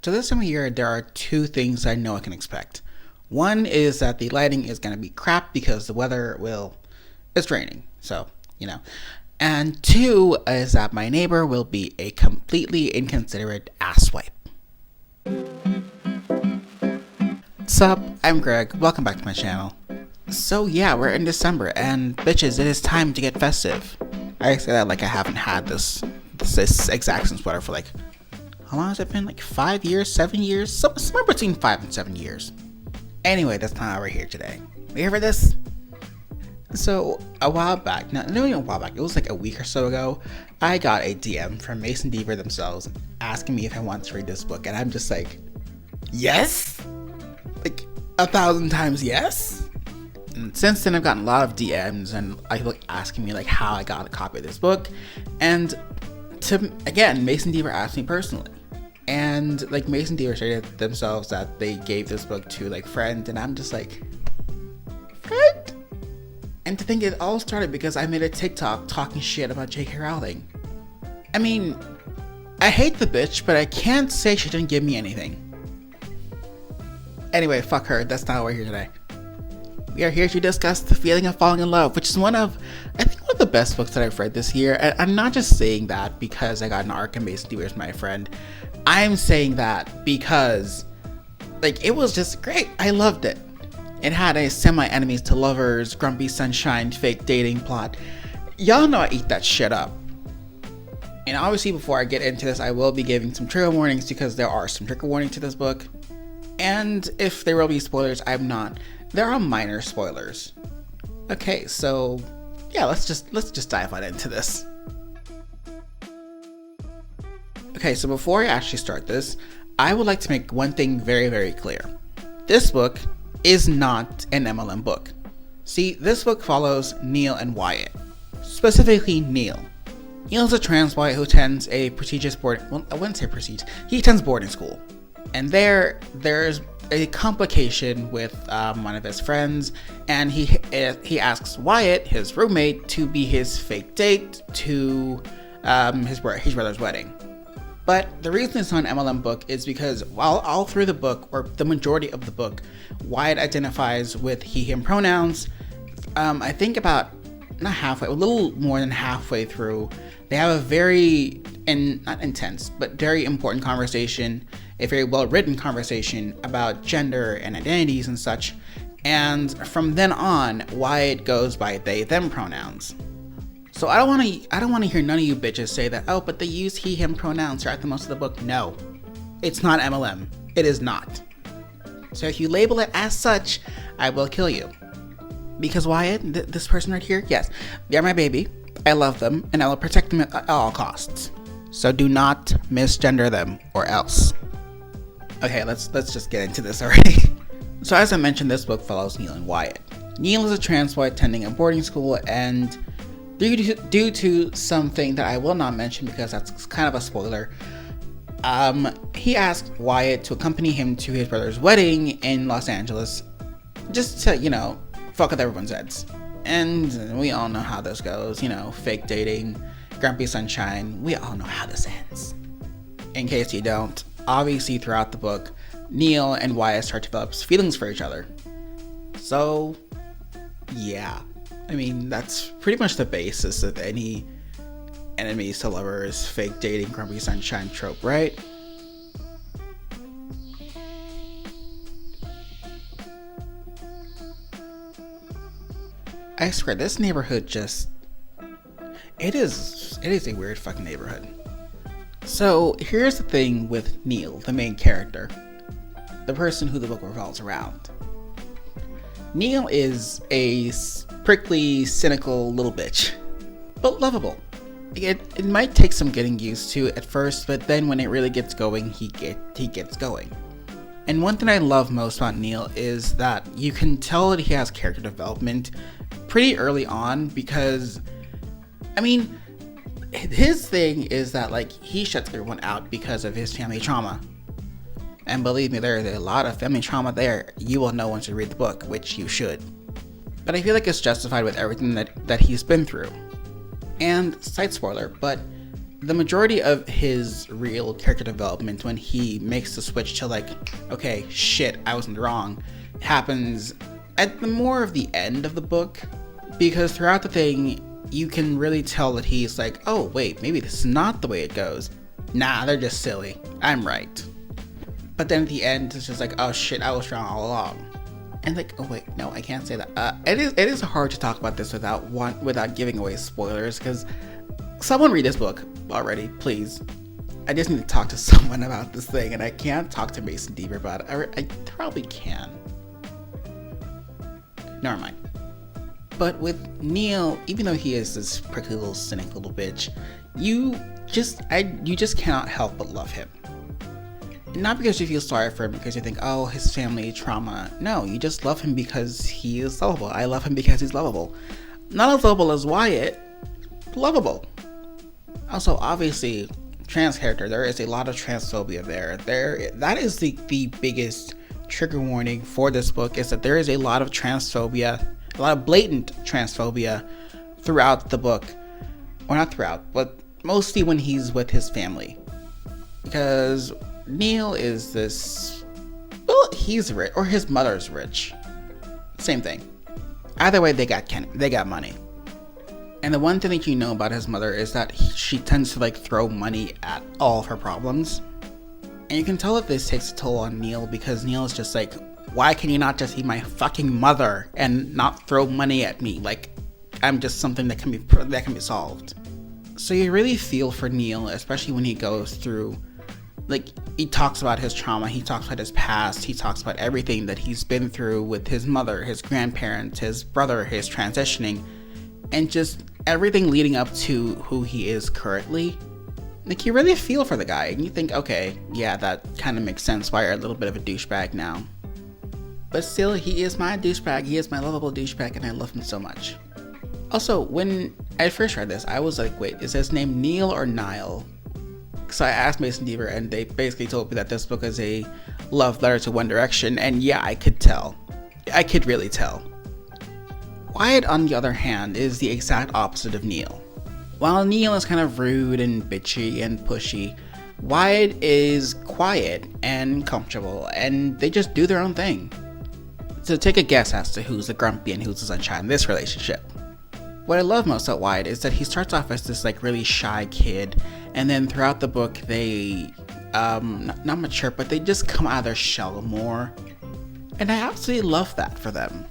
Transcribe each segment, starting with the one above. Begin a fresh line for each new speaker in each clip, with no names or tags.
So this time of year, there are two things I know I can expect. One is that the lighting is going to be crap because the weather it's raining. So, And two is that my neighbor will be a completely inconsiderate asswipe. What's up? I'm Greg. Welcome back to my channel. So yeah, we're in December, and bitches, it is time to get festive. I say that like I haven't had this exact sweater for how long has it been? 5 years, 7 years? Somewhere between 5 and 7 years. Anyway, that's not why we're here today. You here for this? So, a while back, not even a while back, it was a week or so ago, I got a DM from Mason Deaver themselves asking me if I want to read this book, and I'm just yes? 1,000 times yes? And since then, I've gotten a lot of DMs and asking me how I got a copy of this book, and Mason Deaver asked me personally. And Mason Deaver stated themselves that they gave this book to friends, and I'm just friend? And to think it all started because I made a TikTok talking shit about J.K. Rowling. I mean, I hate the bitch, but I can't say she didn't give me anything. Anyway, fuck her, that's not why we're here today. We are here to discuss The Feeling of Falling in Love, which is one of the best books that I've read this year. And I'm not just saying that because I got an arc and Mason Deaver is my friend. I'm saying that because, it was just great. I loved it. It had a semi-enemies to lovers, grumpy sunshine, fake dating plot. Y'all know I eat that shit up. And obviously, before I get into this, I will be giving some trigger warnings because there are some trigger warnings to this book. And if there will be spoilers, I'm not. There are minor spoilers. Okay, so yeah, let's just dive right into this. Okay, so before I actually start this, I would like to make one thing very, very clear. This book is not an MLM book. See, this book follows Neil and Wyatt. Specifically, Neil. Neil is a trans boy who attends a prestigious I wouldn't say prestige. He attends boarding school. And there's a complication with one of his friends, and he asks Wyatt, his roommate, to be his fake date to his brother's wedding. But the reason it's not an MLM book is because while all through the book, or the majority of the book, Wyatt identifies with he/him pronouns. I think about not halfway, a little more than halfway through, they have a very, not intense, but very important conversation, a very well-written conversation about gender and identities and such. And from then on, Wyatt goes by they/them pronouns. So I don't want to hear none of you bitches say that, oh, but they use he/him pronouns throughout the most of the book. No, it's not MLM. It is not. So if you label it as such, I will kill you. Because Wyatt, this person right here, yes, they're my baby. I love them, and I will protect them at all costs. So do not misgender them, or else. Okay, let's just get into this already. So as I mentioned, this book follows Neil and Wyatt. Neil is a trans boy attending a boarding school, and due to something that I will not mention because that's kind of a spoiler, he asked Wyatt to accompany him to his brother's wedding in Los Angeles, just to, fuck with everyone's heads. And we all know how this goes, fake dating, grumpy sunshine, we all know how this ends. In case you don't, obviously throughout the book, Neil and Wyatt start to develop feelings for each other. So, yeah. I mean, that's pretty much the basis of any enemies to lovers, fake dating, grumpy sunshine trope, right? I swear, this neighborhood it is a weird fucking neighborhood. So, here's the thing with Neil, the main character, the person who the book revolves around. Neil is a prickly, cynical little bitch, but lovable. It might take some getting used to at first, but then when it really gets going, he gets going. And one thing I love most about Neil is that you can tell that he has character development pretty early on because, I mean, his thing is that he shuts everyone out because of his family trauma. And believe me, there's a lot of family trauma there. You will know once you read the book, which you should. But I feel like it's justified with everything that he's been through. And side spoiler, but the majority of his real character development, when he makes the switch to like, okay, shit, I wasn't wrong, happens at the more of the end of the book, because throughout the thing you can really tell that he's like, oh wait, maybe this is not the way it goes. Nah, they're just silly. I'm right. But then at the end it's just like, oh shit, I was wrong all along. And like, oh wait, no, I can't say that. It is hard to talk about this without giving away spoilers, because someone read this book already, please. I just need to talk to someone about this thing, and I can't talk to Mason Deaver about it. I probably can. Never mind. But with Neil, even though he is this prickly little cynic little bitch, you just cannot help but love him. Not because you feel sorry for him, because you think, oh, his family trauma. No, you just love him because he is lovable. I love him because he's lovable. Not as lovable as Wyatt, lovable. Also, obviously, trans character, there is a lot of transphobia there. That is the biggest trigger warning for this book, is that there is a lot of transphobia, a lot of blatant transphobia throughout the book. Or not throughout, but mostly when he's with his family. Because Neil is this, well, he's rich, or his mother's rich. Same thing. Either way, they got money. And the one thing that you know about his mother is that she tends to like throw money at all of her problems. And you can tell that this takes a toll on Neil, because Neil is just like, why can you not just be my fucking mother and not throw money at me? Like, I'm just something that can be solved. So you really feel for Neil, especially when he goes through, like, he talks about his trauma, he talks about his past, he talks about everything that he's been through with his mother, his grandparents, his brother, his transitioning, and just everything leading up to who he is currently. Like, you really feel for the guy, and you think, okay, yeah, that kind of makes sense why you're a little bit of a douchebag now. But still, he is my douchebag, he is my lovable douchebag, and I love him so much. Also, when I first read this, I was like, wait, is his name Neil or Niall? So I asked Mason Deaver, and they basically told me that this book is a love letter to One Direction, and yeah, I could tell. I could really tell. Wyatt, on the other hand, is the exact opposite of Neil. While Neil is kind of rude and bitchy and pushy, Wyatt is quiet and comfortable, and they just do their own thing. So take a guess as to who's the grumpy and who's the sunshine in this relationship. What I love most about Wyatt is that he starts off as this like really shy kid, and then throughout the book they not mature, but they just come out of their shell more, and I absolutely love that for them.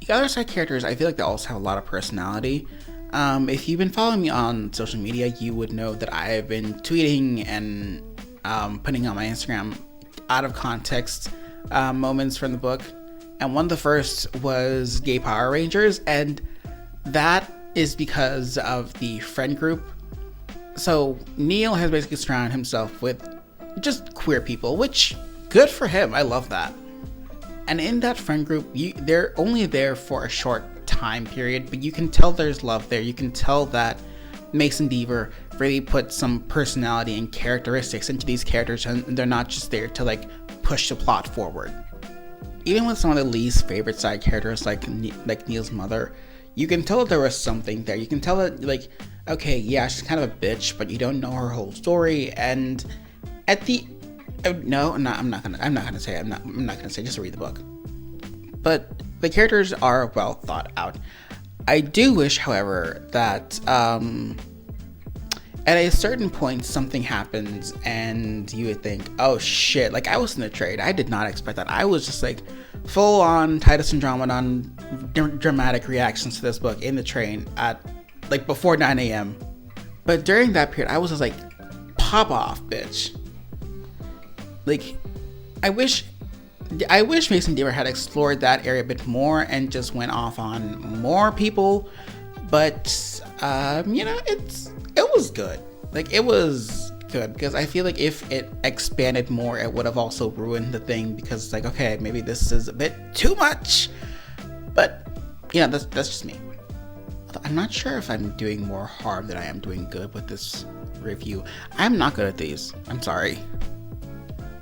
The other side characters, I feel like they also have a lot of personality. If you've been following me on social media, you would know that I've been tweeting and putting on my Instagram out of context moments from the book, and one of the first was Gay Power Rangers, and that is because of the friend group. So Neil has basically surrounded himself with just queer people, which, good for him, I love that. And in that friend group, they're only there for a short time period, but you can tell there's love there. You can tell that Mason Deaver really put some personality and characteristics into these characters, and they're not just there to like push the plot forward. Even with some of the least favorite side characters like Neil's mother, you can tell that there was something there. You can tell that, like, okay, yeah, she's kind of a bitch, but you don't know her whole story. And at the no, I'm not gonna say. Just read the book. But the characters are well thought out. I do wish, however, that at a certain point something happens and you would think, oh shit, like I was in the trade. I did not expect that. I was just like full on Titus Andromedon dramatic reactions to this book in the train at like before 9 a.m. But during that period, I was just like, pop off, bitch. Like, I wish Mason Deaver had explored that area a bit more and just went off on more people. But it was good. Like, it was good, because I feel like if it expanded more, it would have also ruined the thing, because it's like, okay, maybe this is a bit too much. But yeah, that's just me. I'm not sure if I'm doing more harm than I am doing good with this review. I'm not good at these. I'm sorry.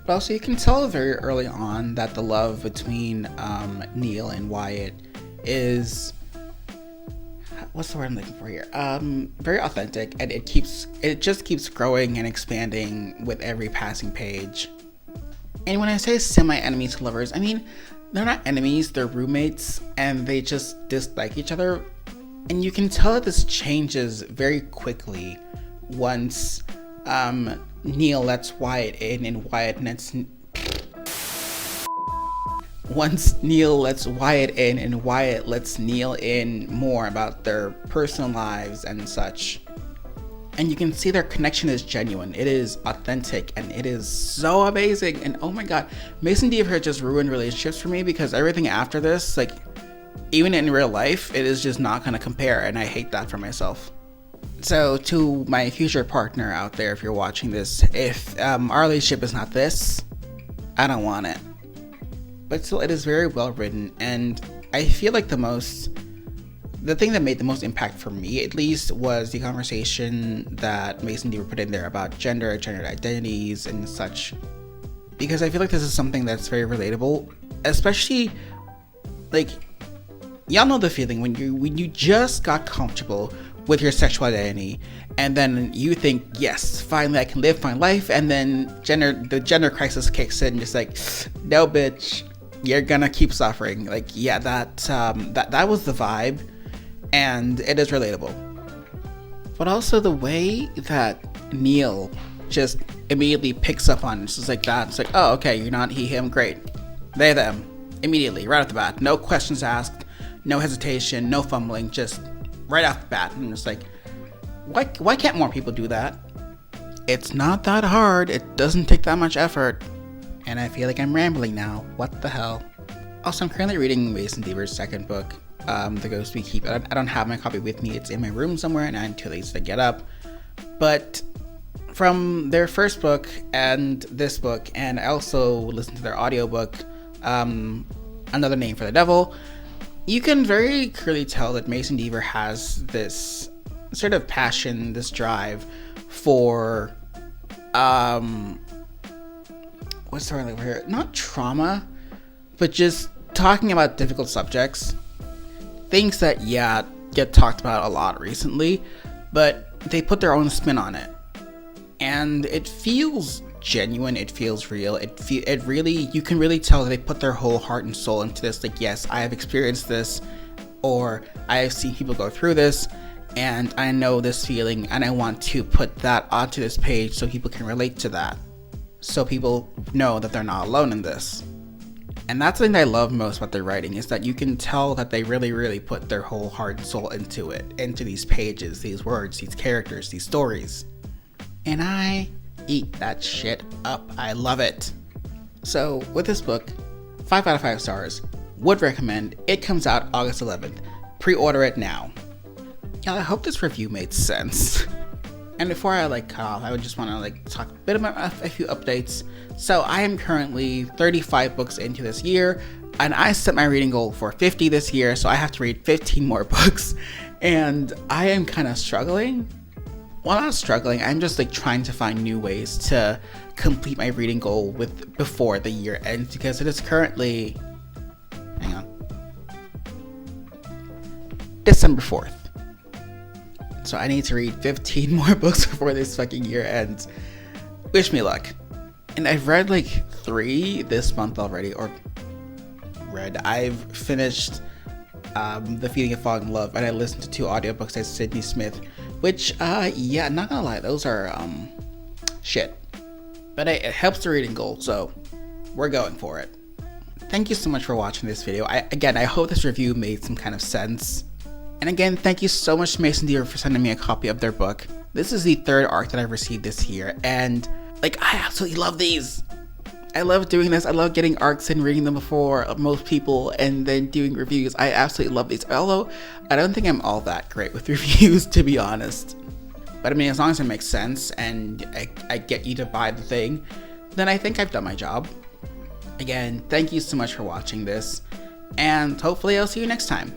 But also, you can tell very early on that the love between Neil and Wyatt is what's the word I'm looking for here? Very authentic, and it just keeps growing and expanding with every passing page. And when I say semi-enemies to lovers, I mean, they're not enemies, they're roommates, and they just dislike each other. And you can tell that this changes very quickly once Neil lets Wyatt in, and once Neil lets Wyatt in and Wyatt lets Neil in more about their personal lives and such. And you can see their connection is genuine, it is authentic, and it is so amazing. And oh my god, Mason Deaver just ruined relationships for me, because everything after this, like, even in real life, it is just not gonna compare, and I hate that for myself. So to my future partner out there, if you're watching this, if our relationship is not this, I don't want it. But still, it is very well written, and I feel like the thing that made the most impact for me, at least, was the conversation that Mason Deaver put in there about gender identities and such. Because I feel like this is something that's very relatable, especially, like, y'all know the feeling when you just got comfortable with your sexual identity, and then you think, yes, finally I can live my life, and then the gender crisis kicks in, just like, no bitch, you're gonna keep suffering. Like, yeah, that was the vibe, and it is relatable. But also the way that Neil just immediately picks up on it, it's just like that. It's like, oh, okay, you're not he, him, great. They, them, immediately, right off the bat. No questions asked, no hesitation, no fumbling, just right off the bat. And it's like, why can't more people do that? It's not that hard, it doesn't take that much effort. And I feel like I'm rambling now. What the hell? Also, I'm currently reading Mason Deaver's second book, The Ghost We Keep. I don't have my copy with me. It's in my room somewhere, and I'm too lazy to get up. But from their first book and this book, and I also listened to their audiobook, Another Name for the Devil, you can very clearly tell that Mason Deaver has this sort of passion, this drive for what's the word over here? Not trauma, but just talking about difficult subjects. Things that, yeah, get talked about a lot recently, but they put their own spin on it. And it feels genuine, it feels real, it really, you can really tell that they put their whole heart and soul into this. Like, yes, I have experienced this, or I have seen people go through this, and I know this feeling, and I want to put that onto this page so people can relate to that. So people know that they're not alone in this. And that's the thing that I love most about their writing, is that you can tell that they really, really put their whole heart and soul into it, into these pages, these words, these characters, these stories. And I eat that shit up. I love it. So with this book, 5 out of 5 stars. Would recommend. It comes out August 11th. Pre-order it now. Yeah, I hope this review made sense. And before I cut off, I would just want to talk a bit about a few updates. So I am currently 35 books into this year, and I set my reading goal for 50 this year, so I have to read 15 more books. And I am kind of struggling. Well, not struggling, I'm just trying to find new ways to complete my reading goal before the year ends, because it is currently, hang on, December 4th. So I need to read 15 more books before this fucking year ends. Wish me luck. And I've read 3 this month already, I've finished The Feeling of Falling in Love, and I listened to 2 audiobooks by Sydney Smith, which, yeah, not gonna lie, those are, shit. But it helps the reading goal, so we're going for it. Thank you so much for watching this video. I hope this review made some kind of sense. And again, thank you so much to Mason Deaver for sending me a copy of their book. This is the 3rd arc that I've received this year, and I absolutely love these. I love doing this. I love getting arcs and reading them before most people and then doing reviews. I absolutely love these. Although, I don't think I'm all that great with reviews, to be honest. But I mean, as long as it makes sense and I get you to buy the thing, then I think I've done my job. Again, thank you so much for watching this, and hopefully I'll see you next time.